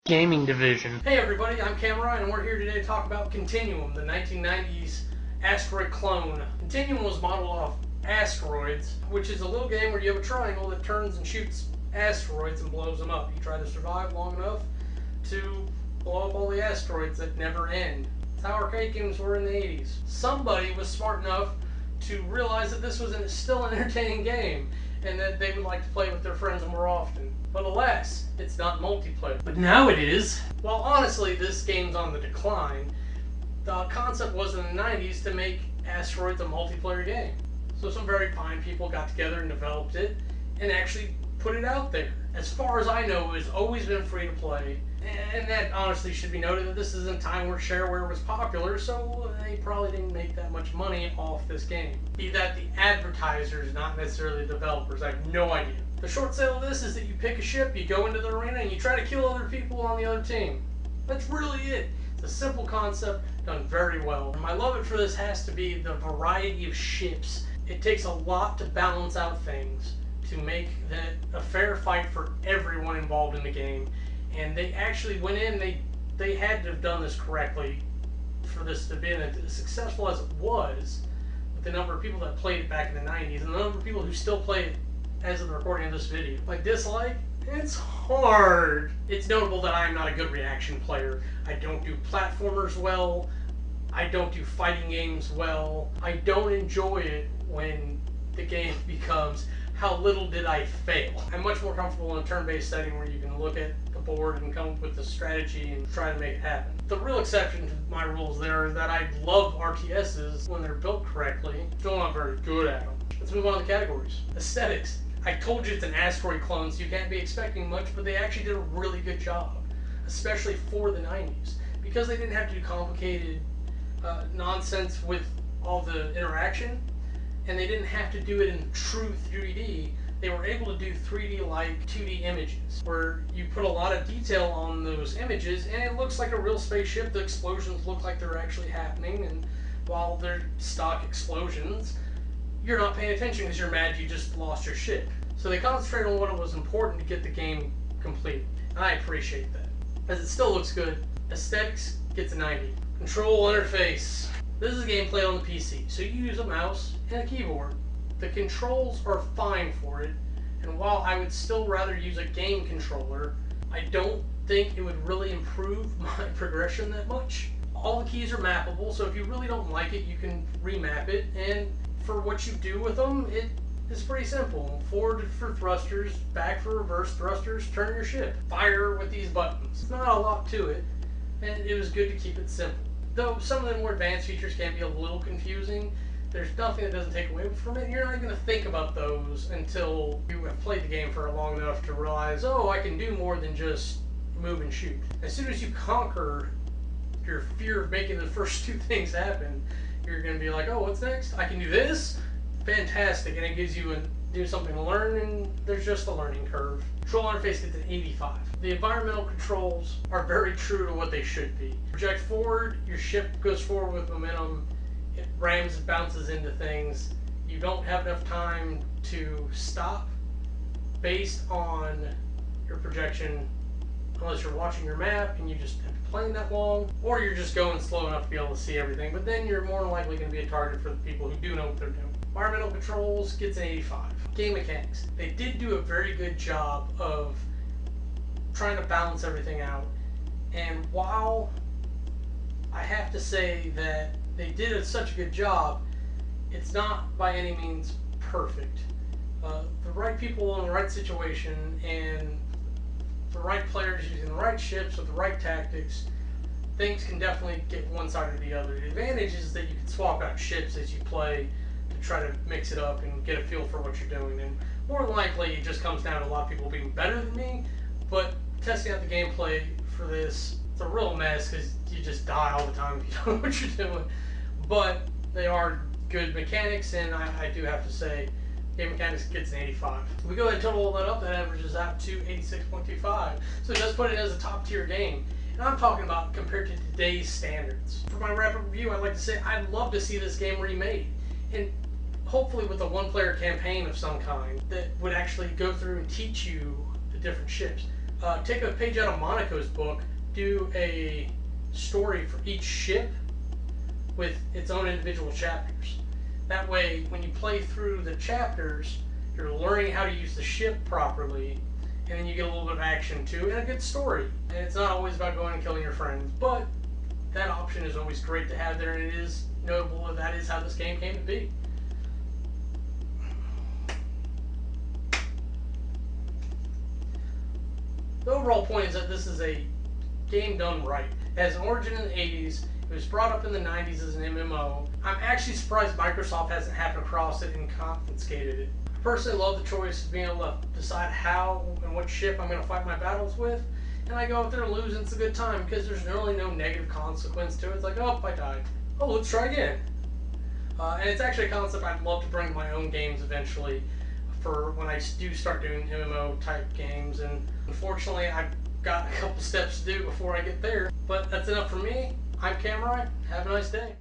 gaming division. Hey everybody, I'm Cameron and we're here today to talk about Continuum, the 1990s asteroid clone. Continuum was modeled off Asteroids, which is a little game where you have a triangle that turns and shoots asteroids and blows them up. You try to survive long enough to blow up all the asteroids that never end. That's how arcade games were in the 80s. Somebody was smart enough to realize that this was still an entertaining game and that they would like to play with their friends more often. But alas, it's not multiplayer. But now it is. While honestly this game's on the decline, the concept was in the 90s to make Asteroids a multiplayer game. So some very fine people got together and developed it and actually put it out there. As far as I know, it's always been free to play. And that honestly should be noted that this is a time where shareware was popular, so they probably didn't make that much money off this game. Be that the advertisers, not necessarily the developers, I have no idea. The short sale of this is that you pick a ship, you go into the arena, and you try to kill other people on the other team. That's really it. It's a simple concept, done very well. And my love it for this has to be the variety of ships. It takes a lot to balance out things, to make that a fair fight for everyone involved in the game. And they actually went in, they had to have done this correctly for this to be as successful as it was, with the number of people that played it back in the 90s and the number of people who still play it as of the recording of this video. Like dislike, it's hard. It's notable that I'm not a good reaction player. I don't do platformers well. I don't do fighting games well. I don't enjoy it when the game becomes how little did I fail. I'm much more comfortable in a turn-based setting where you can look at the board and come up with a strategy and try to make it happen. The real exception to my rules there is that I love RTSs when they're built correctly. Still not very good at them. Let's move on to the categories. Aesthetics. I told you it's an asteroid clone, so you can't be expecting much, but they actually did a really good job, especially for the 90s, because they didn't have to do complicated nonsense with all the interaction, and they didn't have to do it in true 3D. They were able to do 3D-like 2D images, where you put a lot of detail on those images, and it looks like a real spaceship. The explosions look like they're actually happening, and while they're stock explosions, you're not paying attention because you're mad you just lost your ship. So they concentrate on what was important to get the game complete, and I appreciate that. As it still looks good, aesthetics gets a 90. Control interface. This is a game played on the PC, so you use a mouse and a keyboard. The controls are fine for it, and while I would still rather use a game controller, I don't think it would really improve my progression that much. All the keys are mappable, so if you really don't like it, you can remap it, and for what you do with them, it is pretty simple. Forward for thrusters, back for reverse thrusters, turn your ship. Fire with these buttons. It's not a lot to it, and it was good to keep it simple. Though some of the more advanced features can be a little confusing, there's nothing that doesn't take away from it. You're not even going to think about those until you have played the game for long enough to realize, oh, I can do more than just move and shoot. As soon as you conquer your fear of making the first two things happen, you're going to be like, oh, what's next? I can do this? Fantastic. And it gives you something to learn, and there's just a learning curve. Control interface gets an 85. The environmental controls are very true to what they should be. Project forward, your ship goes forward with momentum. It rams and bounces into things. You don't have enough time to stop based on your projection unless you're watching your map and you just have been playing that long, or you're just going slow enough to be able to see everything, but then you're more likely going to be a target for the people who do know what they're doing. Environmental controls gets an 85. Game mechanics. They did do a very good job of trying to balance everything out, and while I have to say that they did such a good job, it's not by any means perfect. The right people in the right situation and the right players using the right ships with the right tactics, things can definitely get one side or the other. The advantage is that you can swap out ships as you play to try to mix it up and get a feel for what you're doing. And more than likely, it just comes down to a lot of people being better than me, but testing out the gameplay for this, it's a real mess because you just die all the time if you don't know what you're doing. But they are good mechanics, and I do have to say, game mechanics gets an 85. If we go ahead and total all that up, that averages out to 86.25. So it does put it as a top tier game. And I'm talking about compared to today's standards. For my wrap-up review, I'd like to say I'd love to see this game remade. And hopefully with a one-player campaign of some kind that would actually go through and teach you the different ships. take a page out of Monaco's book, do a story for each ship with its own individual chapters. That way, when you play through the chapters, you're learning how to use the ship properly, and then you get a little bit of action too, and a good story. And it's not always about going and killing your friends, but that option is always great to have there, and it is notable that that is how this game came to be. The overall point is that this is a game done right. It has an origin in the 80s. It was brought up in the 90s as an MMO. I'm actually surprised Microsoft hasn't happened across it and confiscated it. I personally love the choice of being able to decide how and what ship I'm going to fight my battles with. And I go out there and lose, and it's a good time because there's really no negative consequence to it. It's like, oh, I died. Oh, let's try again. And it's actually a concept I'd love to bring to my own games eventually for when I do start doing MMO type games. And unfortunately, I've got a couple steps to do before I get there. But that's enough for me. I'm Cameron. Have a nice day.